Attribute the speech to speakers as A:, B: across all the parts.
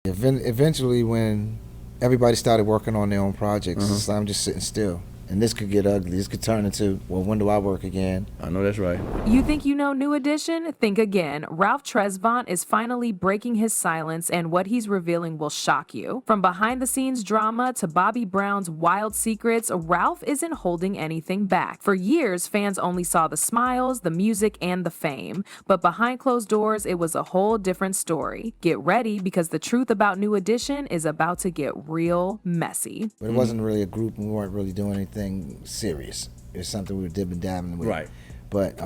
A: Eventually, when everybody started working on their own projects, so I'm just sitting still. And this could get ugly. This could turn into, well, when do I work again?
B: I know that's right.
C: You think you know New Edition? Think again. Ralph Tresvant is finally breaking his silence, and what he's revealing will shock you. From behind-the-scenes drama to Bobby Brown's wild secrets, Ralph isn't holding anything back. For years, fans only saw the smiles, the music, and the fame. But behind closed doors, it was a whole different story. Get ready, because the truth about New Edition is about to get real messy.
A: But it wasn't really a group, and we weren't really doing anything serious. It was something we were dipping dabbing with.
B: Right.
A: But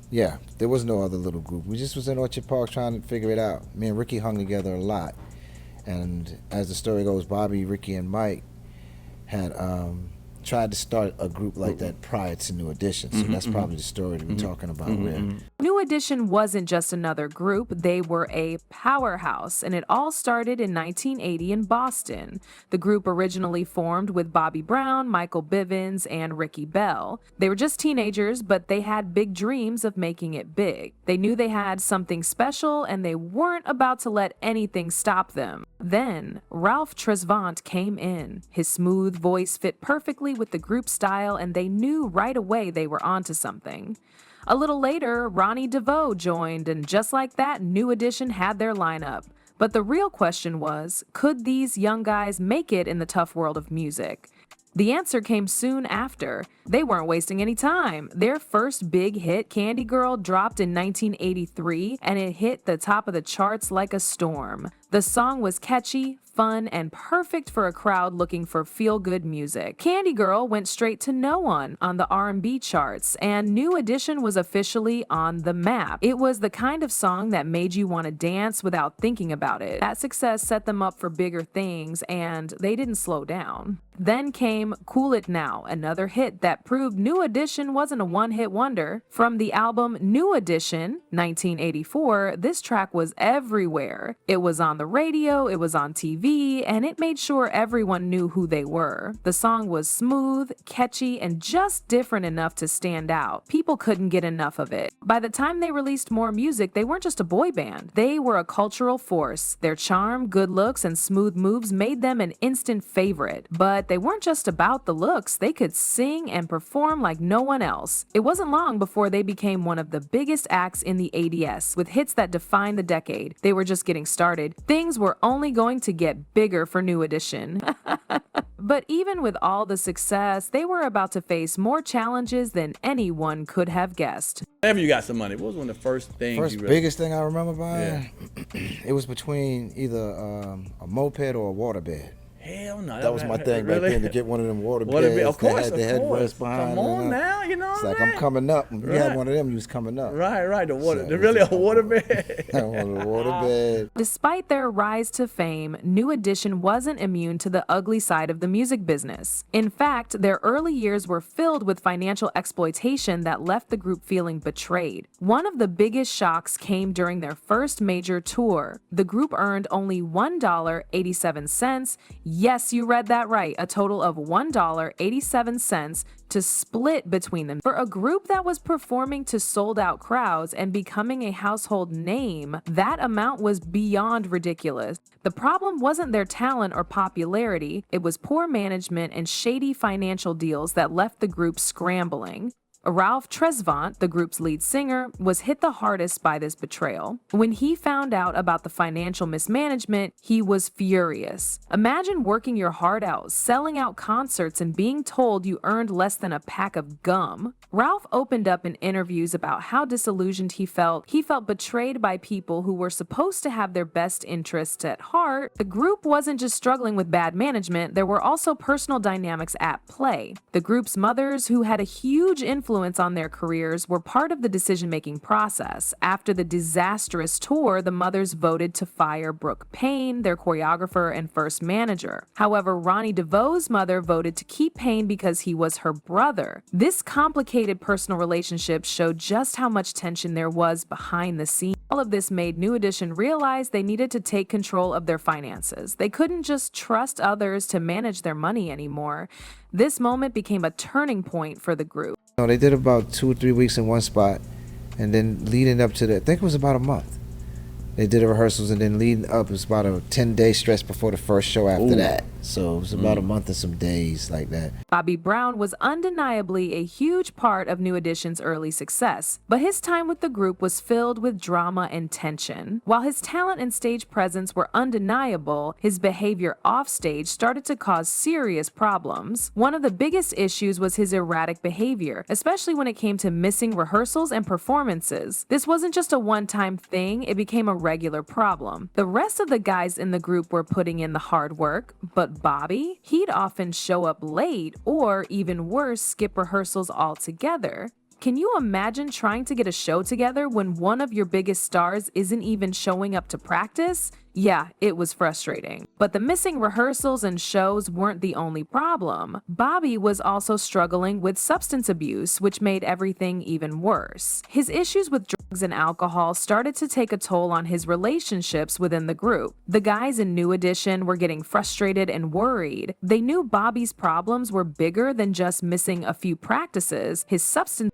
A: yeah, there was no other little group. We just was in Orchard Park trying to figure it out. Me and Ricky hung together a lot. And as the story goes, Bobby, Ricky, and Mike had tried to start a group like that prior to New Edition. So that's probably the story that we're talking about.
C: New Edition wasn't just another group, they were a powerhouse, and it all started in 1980 in Boston. The group originally formed with Bobby Brown, Michael Bivins, and Ricky Bell. They were just teenagers, but they had big dreams of making it big. They knew they had something special, and they weren't about to let anything stop them. Then, Ralph Tresvant came in. His smooth voice fit perfectly with the group style, and they knew right away they were onto something. A little later, Ronnie DeVoe joined, and just like that, New Edition had their lineup. But the real question was, could these young guys make it in the tough world of music? The answer came soon after. They weren't wasting any time. Their first big hit, Candy Girl, dropped in 1983, and it hit the top of the charts like a storm. The song was catchy, fun, and perfect for a crowd looking for feel-good music. Candy Girl went straight to no one on the R&B charts, and New Edition was officially on the map. It was the kind of song that made you want to dance without thinking about it. That success set them up for bigger things, and they didn't slow down. Then came Cool It Now, another hit that proved New Edition wasn't a one-hit wonder. From the album New Edition, 1984, this track was everywhere. It was on the radio, it was on TV, and it made sure everyone knew who they were. The song was smooth, catchy, and just different enough to stand out. People couldn't get enough of it. By the time they released more music, they weren't just a boy band. They were a cultural force. Their charm, good looks, and smooth moves made them an instant favorite. But they weren't just about the looks. They could sing and perform like no one else. It wasn't long before they became one of the biggest acts in the 80s, with hits that defined the decade. They were just getting started. Things were only going to get bigger for New Edition. But even with all the success, they were about to face more challenges than anyone could have guessed.
B: Whenever you got some money, what was one of the first things
A: First
B: you really...
A: biggest thing I remember buying, it was between either a moped or a waterbed.
B: Hell no.
A: That was my thing back then, to get one of them water beds.
B: Of course,
A: they had the headrest behind.
B: Come on now, you know
A: It's
B: what
A: like,
B: I'm
A: I'm coming up. When you had one of them, you was coming up.
B: Right. The water,
A: So,
B: they're really a water bed.
A: I wanted a water bed.
C: Despite their rise to fame, New Edition wasn't immune to the ugly side of the music business. In fact, their early years were filled with financial exploitation that left the group feeling betrayed. One of the biggest shocks came during their first major tour. The group earned only $1.87. Yes, you read that right, a total of $1.87 to split between them. For a group that was performing to sold-out crowds and becoming a household name, that amount was beyond ridiculous. The problem wasn't their talent or popularity, it was poor management and shady financial deals that left the group scrambling. Ralph Tresvant, the group's lead singer, was hit the hardest by this betrayal. When he found out about the financial mismanagement, he was furious. Imagine working your heart out, selling out concerts, and being told you earned less than a pack of gum. Ralph opened up in interviews about how disillusioned he felt. He felt betrayed by people who were supposed to have their best interests at heart. The group wasn't just struggling with bad management, there were also personal dynamics at play. The group's mothers, who had a huge influence on their careers, were part of the decision-making process. After the disastrous tour, the mothers voted to fire Brooke Payne, their choreographer and first manager. However, Ronnie DeVoe's mother voted to keep Payne because he was her brother. This complicated personal relationship showed just how much tension there was behind the scenes. All of this made New Edition realize they needed to take control of their finances. They couldn't just trust others to manage their money anymore. This moment became a turning point for the group.
A: They did about 2 or 3 weeks in one spot, and then leading up to that, I think it was about a month. They did the rehearsals, and then leading up, it was about a 10-day stretch before the first show after that. So it was about a month and some days like that.
C: Bobby Brown was undeniably a huge part of New Edition's early success, but his time with the group was filled with drama and tension. While his talent and stage presence were undeniable, his behavior offstage started to cause serious problems. One of the biggest issues was his erratic behavior, especially when it came to missing rehearsals and performances. This wasn't just a one-time thing, it became a regular problem. The rest of the guys in the group were putting in the hard work, but Bobby, he'd often show up late or, even worse, skip rehearsals altogether. Can you imagine trying to get a show together when one of your biggest stars isn't even showing up to practice? Yeah, it was frustrating. But the missing rehearsals and shows weren't the only problem. Bobby was also struggling with substance abuse, which made everything even worse. His issues with drugs and alcohol started to take a toll on his relationships within the group. The guys in New Edition were getting frustrated and worried. They knew Bobby's problems were bigger than just missing a few practices. His substance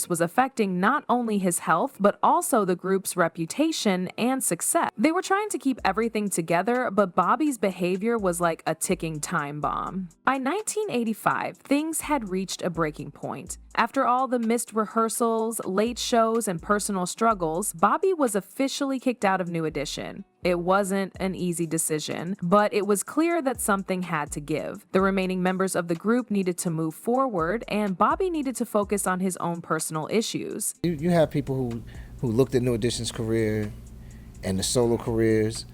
C: was affecting not only his health, but also the group's reputation and success. They were trying to keep everything together, but Bobby's behavior was like a ticking time bomb. By 1985, things had reached a breaking point. After all the missed rehearsals, late shows, and personal struggles, Bobby was officially kicked out of New Edition. It wasn't an easy decision, but it was clear that something had to give. The remaining members of the group needed to move forward, and Bobby needed to focus on his own personal issues.
A: You have people who looked at New Edition's career and the solo careers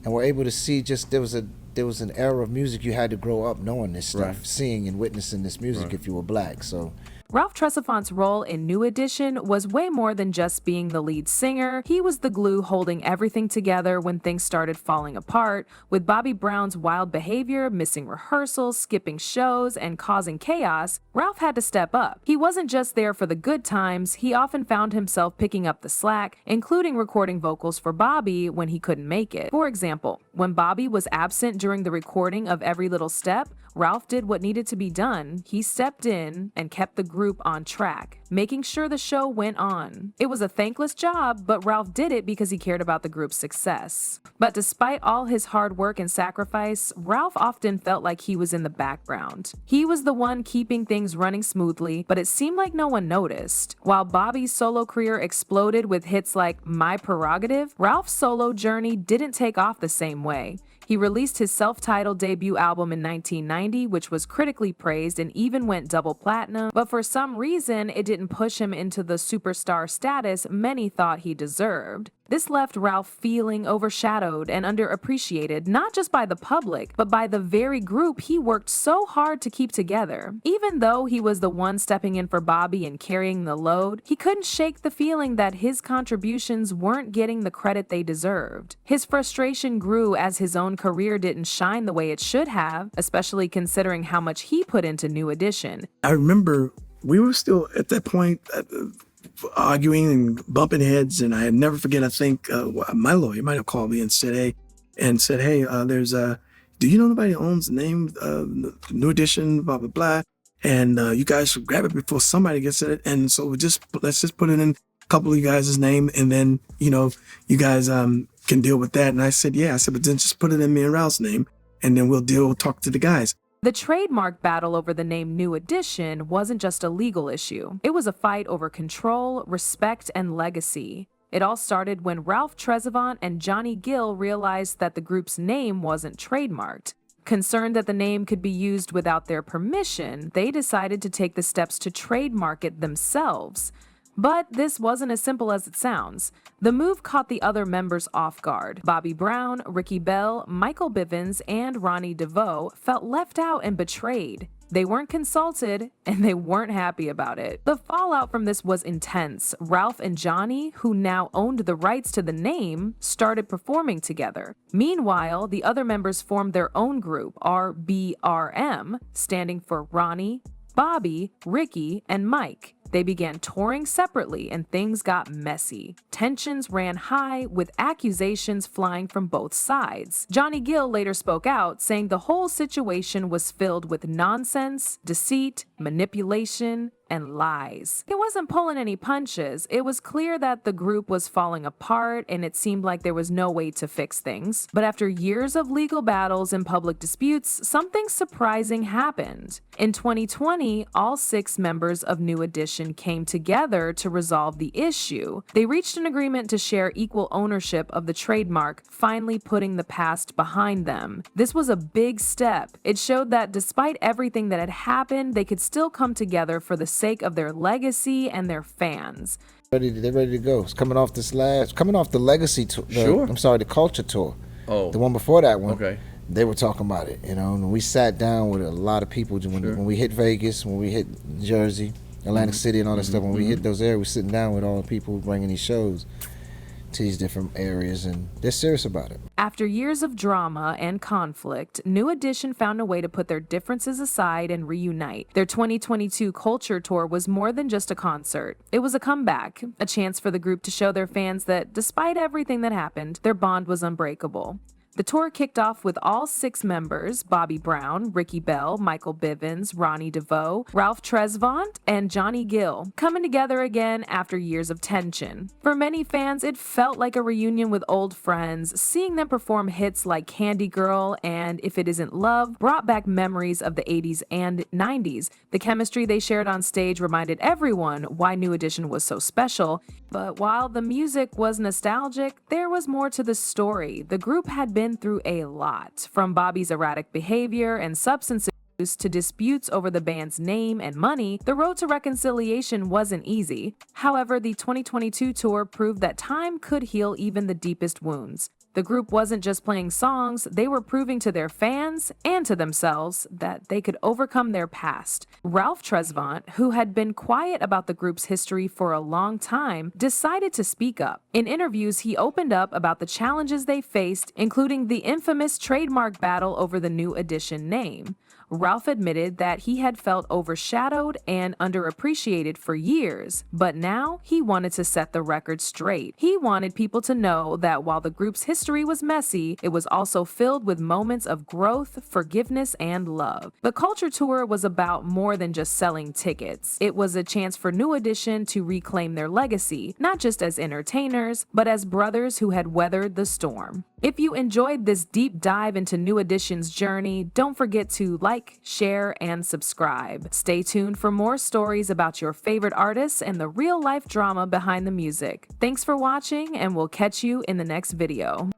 A: and were able to see just there was an era of music you had to grow up knowing this stuff, seeing and witnessing this music if you were black. So
C: Ralph Tresvant's role in New Edition was way more than just being the lead singer. He was the glue holding everything together when things started falling apart. With Bobby Brown's wild behavior, missing rehearsals, skipping shows, and causing chaos, Ralph had to step up. He wasn't just there for the good times, he often found himself picking up the slack, including recording vocals for Bobby when he couldn't make it. For example, when Bobby was absent during the recording of Every Little Step, Ralph did what needed to be done. He stepped in and kept the group on track, making sure the show went on. It was a thankless job, but Ralph did it because he cared about the group's success. But despite all his hard work and sacrifice, Ralph often felt like he was in the background. He was the one keeping things running smoothly, but it seemed like no one noticed. While Bobby's solo career exploded with hits like My Prerogative, Ralph's solo journey didn't take off the same way. He released his self-titled debut album in 1990, which was critically praised and even went double platinum, but for some reason, it didn't push him into the superstar status many thought he deserved. This left Ralph feeling overshadowed and underappreciated, not just by the public, but by the very group he worked so hard to keep together. Even though he was the one stepping in for Bobby and carrying the load, he couldn't shake the feeling that his contributions weren't getting the credit they deserved. His frustration grew as his own career didn't shine the way it should have, especially considering how much he put into New Edition.
D: I remember we were still at that point arguing and bumping heads, and I never forget, I think my lawyer might have called me and said, hey, there's do you know anybody who owns the name New Edition, blah, blah, blah, and you guys should grab it before somebody gets it, and so let's just put it in a couple of you guys' name, and then, you guys can deal with that. And I said, yeah, but then just put it in me and Ralph's name, and then we'll talk to the guys.
C: The trademark battle over the name New Edition wasn't just a legal issue. It was a fight over control, respect, and legacy. It all started when Ralph Tresvant and Johnny Gill realized that the group's name wasn't trademarked. Concerned that the name could be used without their permission, they decided to take the steps to trademark it themselves. But this wasn't as simple as it sounds. The move caught the other members off guard. Bobby Brown, Ricky Bell, Michael Bivins, and Ronnie DeVoe felt left out and betrayed. They weren't consulted, and they weren't happy about it. The fallout from this was intense. Ralph and Johnny, who now owned the rights to the name, started performing together. Meanwhile, the other members formed their own group, RBRM, standing for Ronnie, Bobby, Ricky, and Mike. They began touring separately and things got messy. Tensions ran high with accusations flying from both sides. Johnny Gill later spoke out, saying the whole situation was filled with nonsense, deceit, manipulation, and lies. It wasn't pulling any punches. It was clear that the group was falling apart and it seemed like there was no way to fix things. But after years of legal battles and public disputes, something surprising happened. In 2020, all 6 members of New Edition came together to resolve the issue. They reached an agreement to share equal ownership of the trademark, finally putting the past behind them. This was a big step. It showed that despite everything that had happened, they could still come together for the sake of their legacy and their fans.
A: They're ready to go. It's coming off the legacy tour.
B: Sure.
A: The culture tour.
B: Oh.
A: The one before that one.
B: Okay.
A: They were talking about it, and we sat down with a lot of people when we hit Vegas, when we hit Jersey, Atlantic City, and all that stuff. When we hit those areas, we're sitting down with all the people bringing these shows to these different areas, and they're serious about it.
C: After years of drama and conflict, New Edition found a way to put their differences aside and reunite. Their 2022 Culture Tour was more than just a concert. It was a comeback, a chance for the group to show their fans that despite everything that happened, their bond was unbreakable. The tour kicked off with all 6 members, Bobby Brown, Ricky Bell, Michael Bivins, Ronnie DeVoe, Ralph Tresvant, and Johnny Gill, coming together again after years of tension. For many fans, it felt like a reunion with old friends. Seeing them perform hits like Candy Girl and If It Isn't Love brought back memories of the 80s and 90s. The chemistry they shared on stage reminded everyone why New Edition was so special. But while the music was nostalgic, there was more to the story. The group had been through a lot, from Bobby's erratic behavior and substance abuse to disputes over the band's name and money. The road to reconciliation wasn't easy. However, the 2022 tour proved that time could heal even the deepest wounds. The group wasn't just playing songs, they were proving to their fans and to themselves that they could overcome their past. Ralph Tresvant, who had been quiet about the group's history for a long time, decided to speak up. In interviews, he opened up about the challenges they faced, including the infamous trademark battle over the New Edition name. Ralph admitted that he had felt overshadowed and underappreciated for years, but now he wanted to set the record straight. He wanted people to know that while the group's history was messy, it was also filled with moments of growth, forgiveness, and love. The Culture Tour was about more than just selling tickets. It was a chance for New Edition to reclaim their legacy, not just as entertainers, but as brothers who had weathered the storm. If you enjoyed this deep dive into New Edition's journey, don't forget to like, share, and subscribe. Stay tuned for more stories about your favorite artists and the real-life drama behind the music. Thanks for watching, and we'll catch you in the next video.